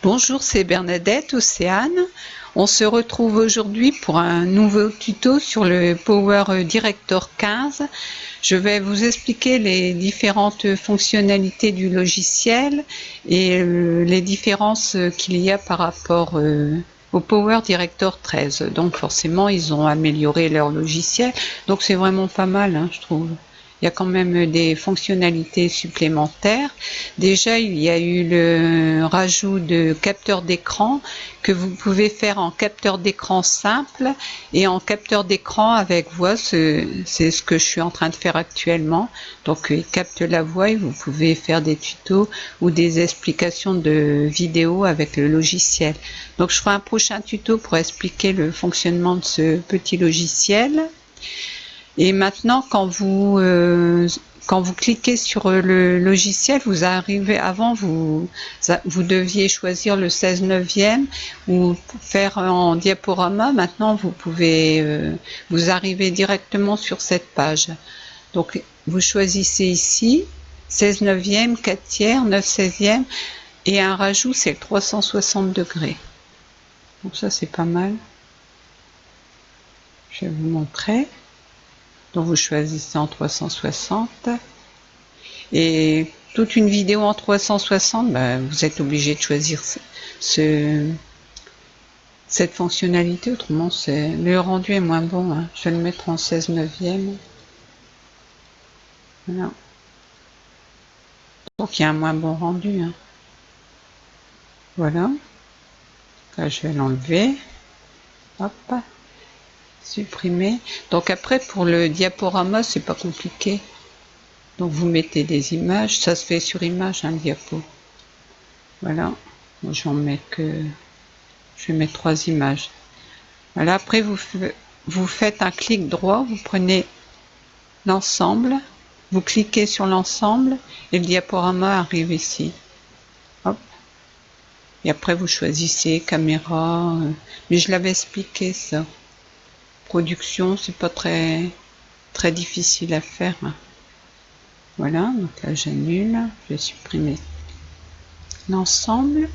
Bonjour, c'est Bernadette, Océane. On se retrouve aujourd'hui pour un nouveau tuto sur le Power Director 15. Je vais vous expliquer les différentes fonctionnalités du logiciel et les différences qu'il y a par rapport au Power Director 13. Donc forcément, ils ont amélioré leur logiciel. Donc c'est vraiment pas mal, hein, je trouve. Il y a quand même des fonctionnalités supplémentaires. Déjà, il y a eu le rajout de capteurs d'écran que vous pouvez faire en capteur d'écran simple et en capteur d'écran avec voix. C'est ce que je suis en train de faire actuellement. Donc, il capte la voix et vous pouvez faire des tutos ou des explications de vidéos avec le logiciel. Donc, je ferai un prochain tuto pour expliquer le fonctionnement de ce petit logiciel. Et maintenant, quand vous cliquez sur le logiciel, vous arrivez, avant vous deviez choisir le 16/9 ou faire en diaporama. Maintenant, vous pouvez, vous arrivez directement sur cette page. Donc, vous choisissez ici 16/9, 4/3, 9/16 et un rajout, c'est le 360 degrés. Donc ça, c'est pas mal. Je vais vous montrer. Donc vous choisissez en 360 et toute une vidéo en 360, vous êtes obligé de choisir cette fonctionnalité, autrement le rendu est moins bon, hein. Je vais le mettre en 16/9. Voilà. Donc il y a un moins bon rendu, hein. Voilà. Là je vais l'enlever. Hop. Supprimer. Donc après pour le diaporama, c'est pas compliqué. Donc vous mettez des images, ça se fait sur image, un diapo. Voilà, moi j'en mets que, je vais mettre 3 images. Voilà, après vous faites un clic droit, vous prenez l'ensemble, vous cliquez sur l'ensemble et le diaporama arrive ici. Hop. Et après vous choisissez caméra, mais je l'avais expliqué ça. Production, c'est pas très difficile à faire. Voilà, donc là j'annule, je vais supprimer l'ensemble,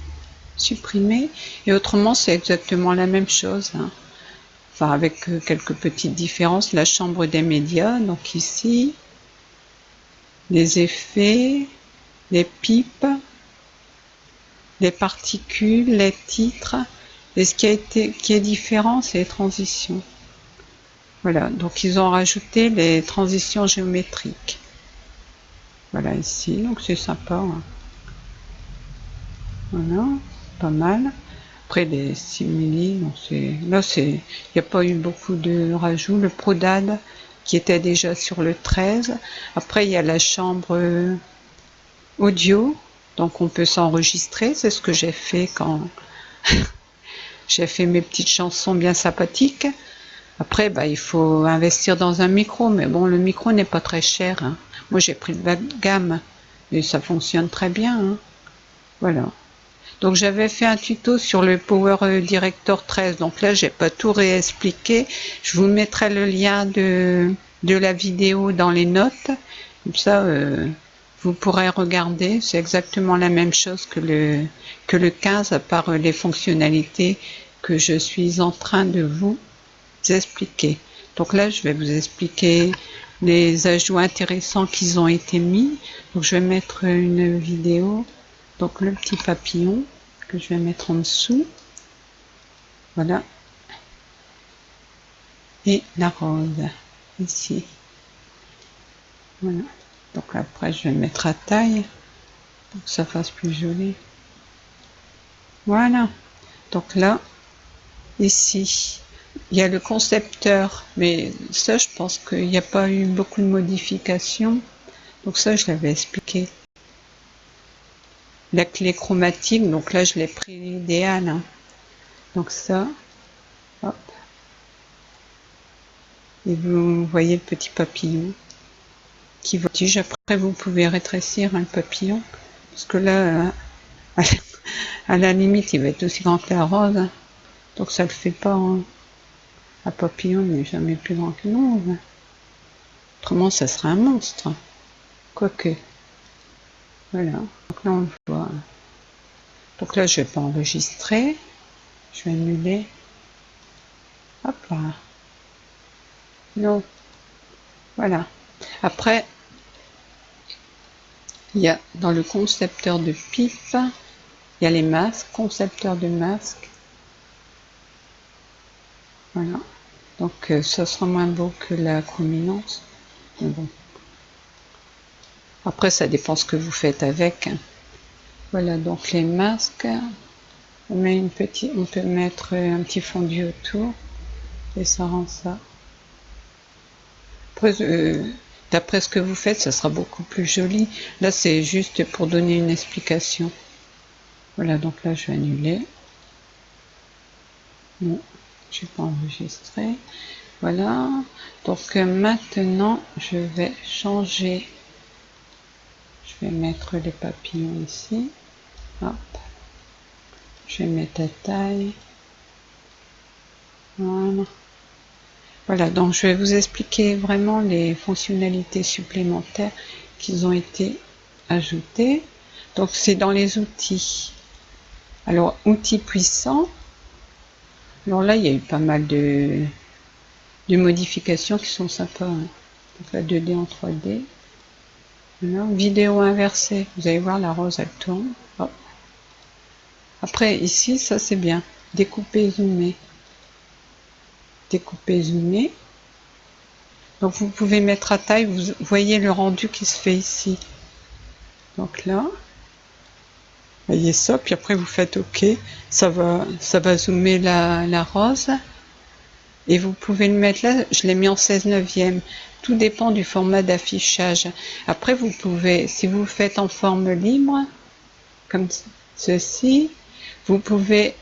supprimer, et autrement c'est exactement la même chose, hein. Enfin avec quelques petites différences. La chambre des médias, donc ici, les effets, les pipes, les particules, les titres, et ce qui est différent, c'est les transitions. Voilà, donc ils ont rajouté les transitions géométriques. Voilà ici, donc c'est sympa, hein. Voilà, pas mal. Après les simili, là il n'y a pas eu beaucoup de rajouts. Le Prodad qui était déjà sur le 13. Après il y a la chambre audio, donc on peut s'enregistrer. C'est ce que j'ai fait quand j'ai fait mes petites chansons bien sympathiques. Après il faut investir dans un micro, mais bon, le micro n'est pas très cher, hein. Moi j'ai pris de la gamme et ça fonctionne très bien, hein. Voilà. Donc j'avais fait un tuto sur le Power Director 13, donc là j'ai pas tout réexpliqué. Je vous mettrai le lien de la vidéo dans les notes, comme ça vous pourrez regarder. C'est exactement la même chose que le 15, à part les fonctionnalités que je suis en train de vous expliquer. Donc là je vais vous expliquer les ajouts intéressants qui ont été mis. Donc je vais mettre une vidéo. Donc le petit papillon que je vais mettre en dessous, voilà, et la rose ici, voilà. Donc après je vais mettre à taille pour que ça fasse plus joli. Voilà. Donc là, ici, il y a le concepteur, mais ça je pense qu'il n'y a pas eu beaucoup de modifications. Donc ça je l'avais expliqué. La clé chromatique, donc là je l'ai pris l'idéal, hein. Donc ça, hop. Et vous voyez le petit papillon qui voltige. Après vous pouvez rétrécir, hein, le papillon, parce que là, à la limite, il va être aussi grand que la rose, hein. Donc ça le fait pas, hein. Un papillon n'est jamais plus grand que une rose. Autrement, ça serait un monstre. Quoique. Voilà. Donc là, on le voit. Donc là, je vais pas enregistrer. Je vais annuler. Hop là. Non. Voilà. Après, il y a dans le concepteur de pipe, il y a les masques, concepteur de masques. Voilà. Donc ça sera moins beau que la chrominance. Mais bon. Après, ça dépend ce que vous faites avec. Voilà, donc les masques. On peut mettre un petit fondu autour. Et ça rend ça. Après, d'après ce que vous faites, ça sera beaucoup plus joli. Là, c'est juste pour donner une explication. Voilà, donc là, je vais annuler. Non, je n'ai pas enregistré. Voilà. Donc maintenant, je vais changer. Je vais mettre les papillons ici. Hop. Je vais mettre la taille. Voilà. Voilà, donc je vais vous expliquer vraiment les fonctionnalités supplémentaires qui ont été ajoutées. Donc c'est dans les outils. Alors, outils puissants. Alors là, il y a eu pas mal de modifications qui sont sympas. Hein. Donc la 2D en 3D. Voilà. Vidéo inversée. Vous allez voir, la rose, elle tourne. Hop. Après, ici, ça c'est bien. Découper, zoomer. Découper, zoomer. Donc vous pouvez mettre à taille, vous voyez le rendu qui se fait ici. Donc là, vous voyez ça, puis après vous faites OK, ça va zoomer la rose. Et vous pouvez le mettre là, je l'ai mis en 16/9. Tout dépend du format d'affichage. Après vous pouvez, si vous faites en forme libre, comme ceci, vous pouvez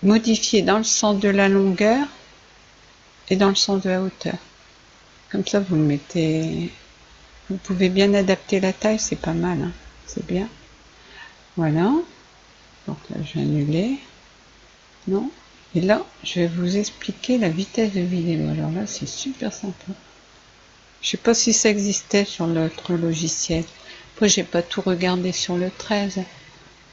modifier dans le sens de la longueur et dans le sens de la hauteur. Comme ça, vous le mettez. Vous pouvez bien adapter la taille, c'est pas mal. Hein. C'est bien. Voilà. Donc là, je vais annuler. Non. Et là, je vais vous expliquer la vitesse de vidéo. Alors là, c'est super sympa. Je sais pas si ça existait sur l'autre logiciel. Après, j'ai pas tout regardé sur le 13.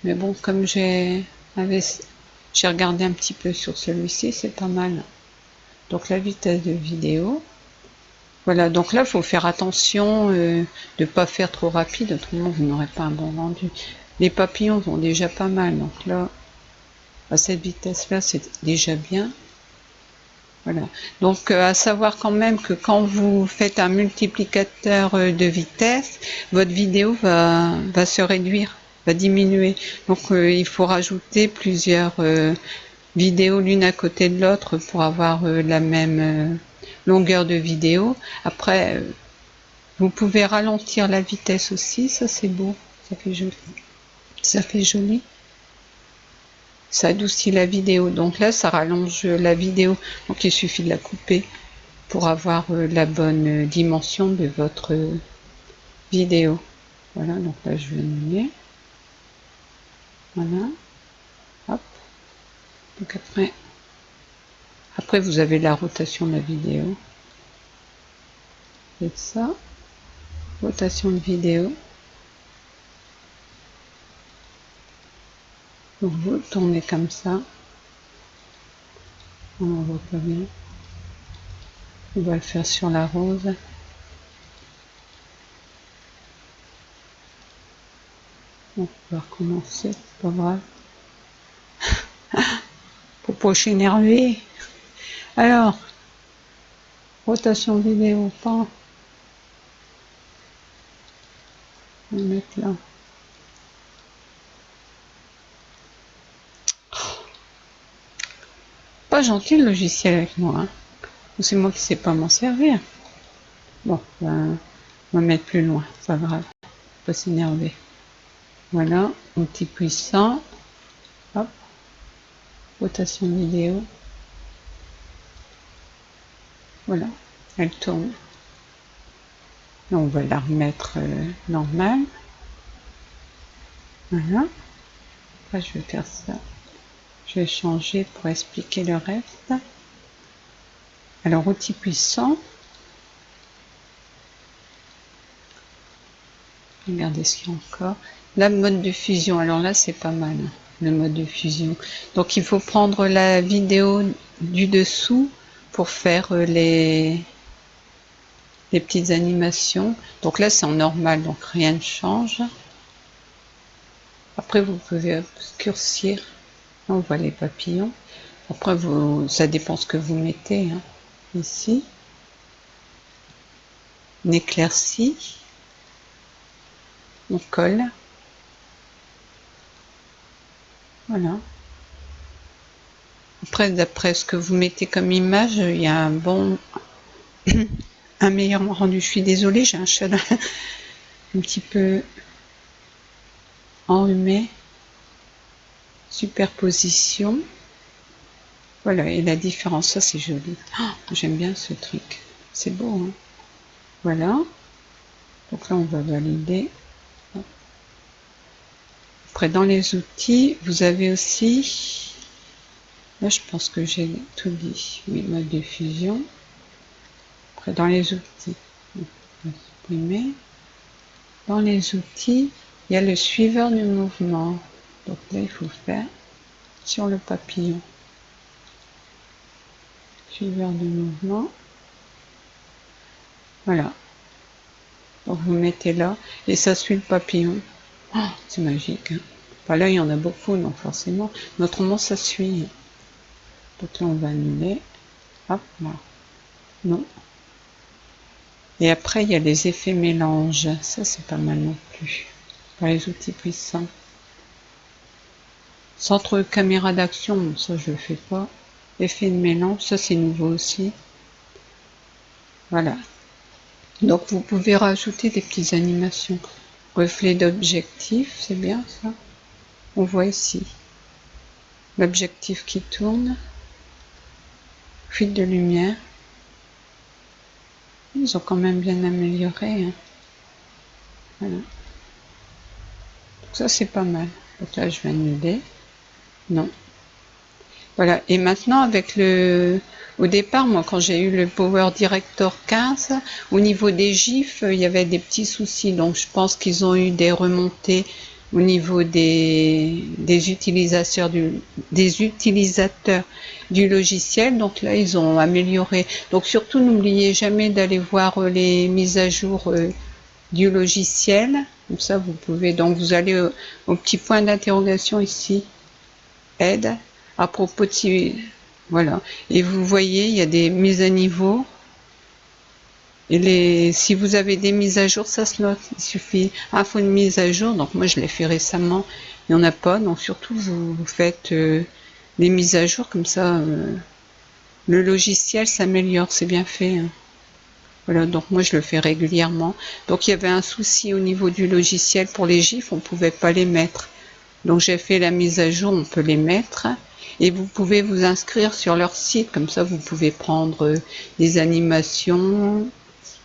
Mais bon, comme j'ai regardé un petit peu sur celui-ci, c'est pas mal. Donc la vitesse de vidéo. Voilà, donc là, il faut faire attention de ne pas faire trop rapide, autrement vous n'aurez pas un bon rendu. Les papillons vont déjà pas mal, donc là, à cette vitesse-là, c'est déjà bien. Voilà, donc à savoir quand même que quand vous faites un multiplicateur de vitesse, votre vidéo va se réduire, va diminuer. Donc il faut rajouter plusieurs vidéos l'une à côté de l'autre pour avoir la même longueur de vidéo. Après, vous pouvez ralentir la vitesse aussi, ça c'est beau, ça fait joli. Ça fait joli. Ça adoucit la vidéo. Donc là, ça rallonge la vidéo. Donc il suffit de la couper pour avoir la bonne dimension de votre vidéo. Voilà, donc là je vais annuler. Voilà. Hop. Donc après vous avez la rotation de la vidéo. C'est ça. Rotation de vidéo. Donc vous tournez comme ça. On ne voit pas bien. On va le faire sur la rose. On va recommencer, c'est pas grave. Pour pas s'énerver. Alors, rotation vidéo, pas. On va mettre là. Pas gentil le logiciel avec moi. Hein. C'est moi qui sais pas m'en servir. Bon, ben, on va mettre plus loin, c'est pas grave. Pas s'énerver. Voilà, outil puissant. Hop. Rotation vidéo. Voilà, elle tourne. Là, on va la remettre normale. Voilà. Après, je vais faire ça. Je vais changer pour expliquer le reste. Alors, outil puissant. Regardez ce qu'il y a encore. La mode de fusion. Alors là, c'est pas mal. le mode de fusion. Donc il faut prendre la vidéo du dessous pour faire les petites animations. Donc là c'est en normal, donc rien ne change. Après vous pouvez obscurcir. On voit les papillons. Après ça dépend ce que vous mettez, hein. Ici. On éclaircit. On colle. Voilà. Après, d'après ce que vous mettez comme image, il y a un meilleur rendu. Je suis désolée, j'ai un chat un petit peu enrhumé. Superposition. Voilà, et la différence, ça c'est joli. Oh, j'aime bien ce truc. C'est beau, hein. Voilà. Donc là, on va valider. Après, dans les outils, vous avez aussi... Là, je pense que j'ai tout dit. Oui, mode de fusion. Après, dans les outils, on va supprimer. Dans les outils, il y a le suiveur du mouvement. Donc là, il faut faire sur le papillon. Suiveur du mouvement. Voilà. Donc vous mettez là et ça suit le papillon. Oh, c'est magique, hein. Enfin, là, il y en a beaucoup, donc forcément. Mais autrement, ça suit. Donc là, on va annuler. Hop, là. Non. Et après, il y a les effets mélange. Ça, c'est pas mal non plus. Par les outils puissants. Centre caméra d'action, ça, je le fais pas. Effet de mélange, ça, c'est nouveau aussi. Voilà. Donc, vous pouvez rajouter des petites animations. Reflet d'objectif, c'est bien ça. On voit ici l'objectif qui tourne. Fuite de lumière. Ils ont quand même bien amélioré, hein. Voilà. Donc ça c'est pas mal. Donc là je vais annuler. Non. Voilà. Et maintenant avec au départ, moi quand j'ai eu le Power Director 15, au niveau des gifs, il y avait des petits soucis. Donc je pense qu'ils ont eu des remontées au niveau des utilisateurs du logiciel. Donc là ils ont amélioré. Donc surtout n'oubliez jamais d'aller voir les mises à jour du logiciel. Comme ça vous pouvez, donc vous allez au petit point d'interrogation ici, aide, à propos de voilà, et vous voyez il y a des mises à niveau. Et si vous avez des mises à jour, ça se note. Il suffit info de mise à jour. Donc moi je l'ai fait récemment. Il n'y en a pas. Donc surtout vous faites des mises à jour comme ça. Le logiciel s'améliore. C'est bien fait, hein. Voilà. Donc moi je le fais régulièrement. Donc il y avait un souci au niveau du logiciel pour les gifs. On pouvait pas les mettre. Donc j'ai fait la mise à jour. On peut les mettre. Et vous pouvez vous inscrire sur leur site. Comme ça vous pouvez prendre des animations.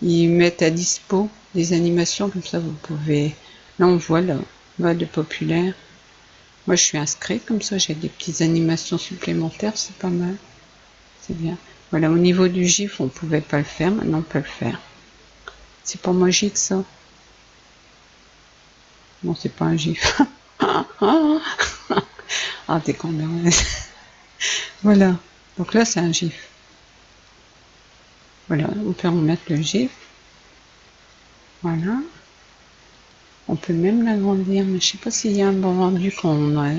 Ils mettent à dispo des animations, comme ça vous pouvez... Là on voit le mode populaire. Moi je suis inscrite, comme ça j'ai des petites animations supplémentaires, c'est pas mal. C'est bien. Voilà, au niveau du GIF, on pouvait pas le faire, maintenant on peut le faire. C'est pas magique ça? Non, c'est pas un GIF. Ah, t'es con. Voilà, donc là c'est un GIF. Voilà, on peut remettre le GIF. Voilà. On peut même l'agrandir, mais je sais pas s'il y a un bon rendu qu'on a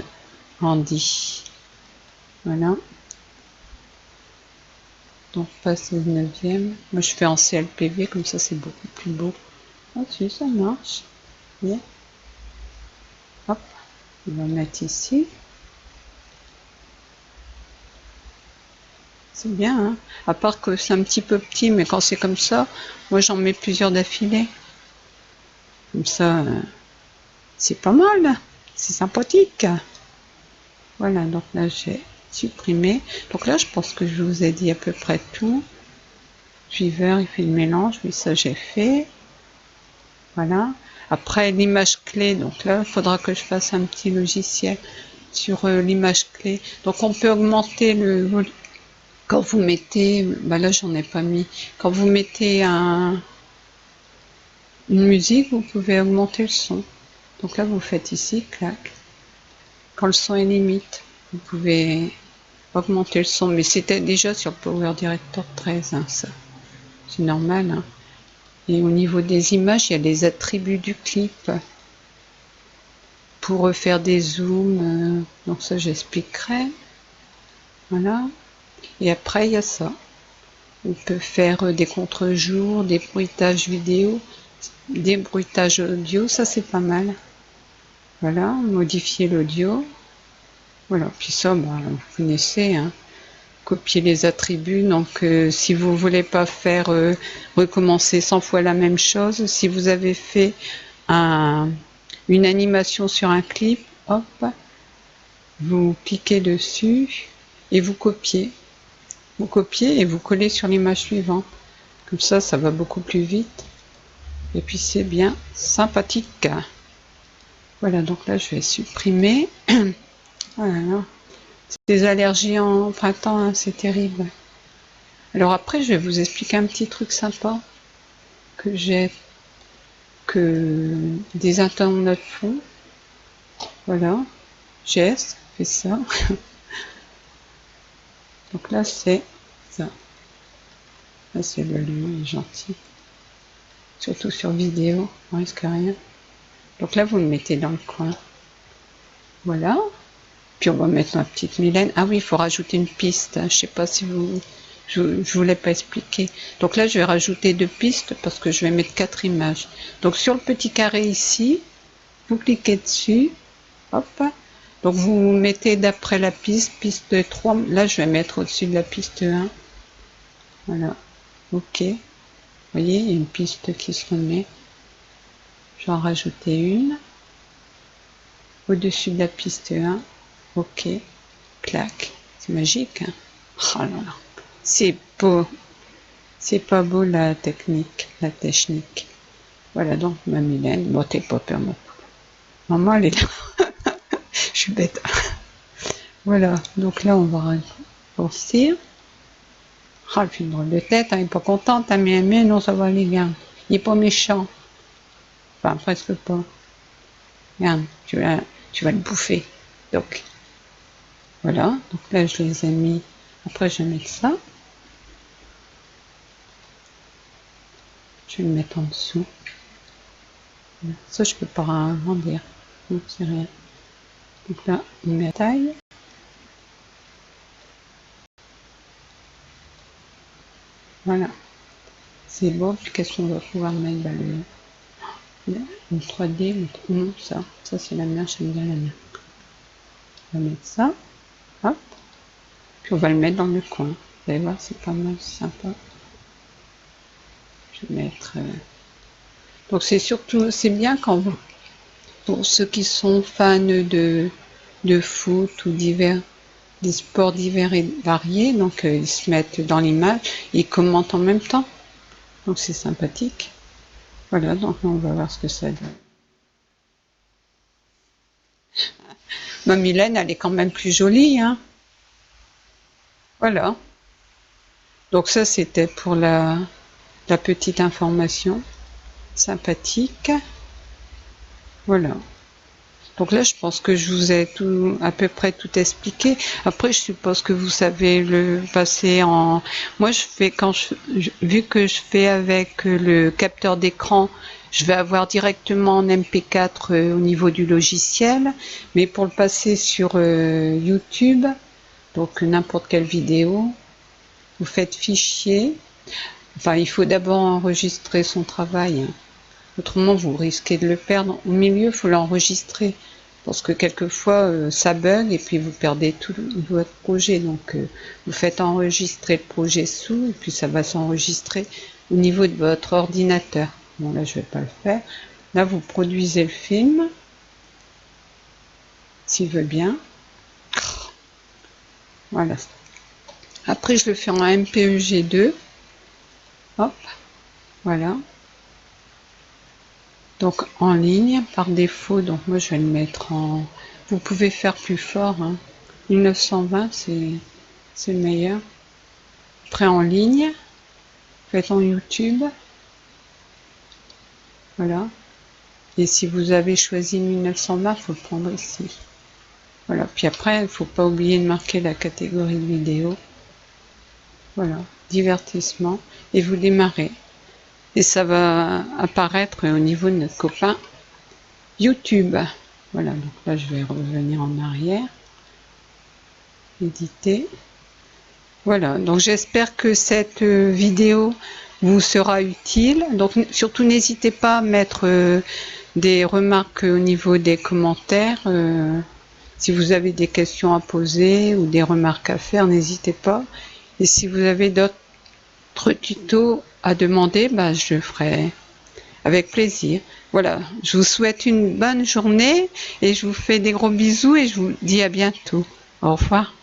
grandi. Voilà. Donc passe au 9e. Moi je fais en CLPV, comme ça c'est beaucoup plus beau. Ah si, ça marche. Bien. Hop, on va mettre ici. C'est bien, hein. À part que c'est un petit peu petit, mais quand c'est comme ça, moi j'en mets plusieurs d'affilée. Comme ça, c'est pas mal. C'est sympathique. Voilà, donc là j'ai supprimé. Donc là je pense que je vous ai dit à peu près tout. Suiveur, il fait le mélange, oui ça j'ai fait. Voilà. Après l'image clé, donc là il faudra que je fasse un petit logiciel sur l'image clé. Donc on peut augmenter le volume. Quand vous mettez, bah là j'en ai pas mis. Quand vous mettez une musique, vous pouvez augmenter le son. Donc là vous faites ici, clac. quand le son est limite. Vous pouvez augmenter le son, mais c'était déjà sur le Power Director 13, hein, ça. C'est normal. Hein. Et au niveau des images, il y a les attributs du clip pour faire des zooms. Donc ça, j'expliquerai. Voilà. Et après, il y a ça. On peut faire des contre-jours, des bruitages vidéo, des bruitages audio, ça c'est pas mal. Voilà, modifier l'audio. Voilà, puis ça, bah, vous connaissez, hein. Copier les attributs. Donc, si vous voulez pas faire recommencer 100 fois la même chose, si vous avez fait une animation sur un clip, hop, vous cliquez dessus et vous copiez. Vous copiez et vous collez sur l'image suivante. Comme ça va beaucoup plus vite. Et puis c'est bien sympathique. Voilà, donc là je vais supprimer. Voilà. Des allergies en printemps, hein, c'est terrible. Alors après, je vais vous expliquer un petit truc sympa que j'ai, que des internautes font. Voilà, Jess fait ça. Donc là, c'est ça. Là, c'est le lion, il est gentil. Surtout sur vidéo, on risque rien. Donc là, vous le mettez dans le coin. Voilà. Puis on va mettre ma petite Mylène. Ah oui, il faut rajouter une piste. Je sais pas si vous... Je vous l'ai pas expliqué. Donc là, je vais rajouter 2 pistes parce que je vais mettre 4 images. Donc sur le petit carré ici, vous cliquez dessus. Hop. Donc vous mettez d'après la piste 3. Là, je vais mettre au-dessus de la piste 1. Voilà. OK. Vous voyez, il y a une piste qui se remet. Je vais en rajouter une. Au-dessus de la piste 1. OK. Clac. C'est magique. Hein. Oh là là. C'est beau. C'est pas beau la technique. Voilà donc ma Mylène. Bon, t'es pas peur, maman, elle est là. Je suis bête. Voilà. Donc là, on va raccourcir. Ah, elle fait une drôle de tête. Hein, il est pas contente. Hein, mais non, ça va les gars. Il est pas méchant. Enfin, presque pas. Regarde, tu vas le bouffer. Donc, voilà. Donc là, je les ai mis. Après, je vais mettre ça. Je vais le mettre en dessous. Ça, je peux pas agrandir. Non, c'est rien. Donc là, on met la taille. Voilà. C'est bon. Puis qu'est-ce qu'on va pouvoir mettre une 3D. Non, ça c'est la mienne. J'aime bien la mienne. On va mettre ça. Hop. Puis on va le mettre dans le coin. Vous allez voir, c'est pas mal, sympa. Je vais mettre... Donc c'est bien quand vous... Pour ceux qui sont fans de foot ou des sports divers et variés, donc ils se mettent dans l'image, ils commentent en même temps. Donc c'est sympathique. Voilà, donc on va voir ce que ça donne. Ma Mylène, elle est quand même plus jolie, hein. Voilà. Donc ça, c'était pour la petite information sympathique. Voilà. Donc là, je pense que je vous ai à peu près tout expliqué. Après, je suppose que vous savez le passer en... Moi, vu que je fais avec le capteur d'écran, je vais avoir directement en MP4 au niveau du logiciel. Mais pour le passer sur YouTube, donc n'importe quelle vidéo, vous faites fichier. Enfin, il faut d'abord enregistrer son travail. Autrement, vous risquez de le perdre. Au milieu, il faut l'enregistrer. Parce que quelquefois, ça bug et puis vous perdez tout votre projet. Donc, vous faites enregistrer le projet sous et puis ça va s'enregistrer au niveau de votre ordinateur. Bon, là, je ne vais pas le faire. Là, vous produisez le film. S'il veut bien. Voilà. Après, je le fais en MPEG-2. Hop. Voilà. Donc en ligne par défaut, donc moi je vais le mettre en... Vous pouvez faire plus fort, hein. 1920 c'est le meilleur. Après en ligne, faites en YouTube. Voilà. Et si vous avez choisi 1920, il faut le prendre ici. Voilà, puis après, il ne faut pas oublier de marquer la catégorie de vidéo. Voilà, divertissement, et vous démarrez. Et ça va apparaître au niveau de notre copain YouTube. Voilà, donc là je vais revenir en arrière, éditer. Voilà, donc j'espère que cette vidéo vous sera utile. Donc surtout n'hésitez pas à mettre des remarques au niveau des commentaires. Si vous avez des questions à poser ou des remarques à faire, n'hésitez pas. Et si vous avez d'autres tutos à demander, bah, je ferai avec plaisir. Voilà, je vous souhaite une bonne journée et je vous fais des gros bisous et je vous dis à bientôt. Au revoir.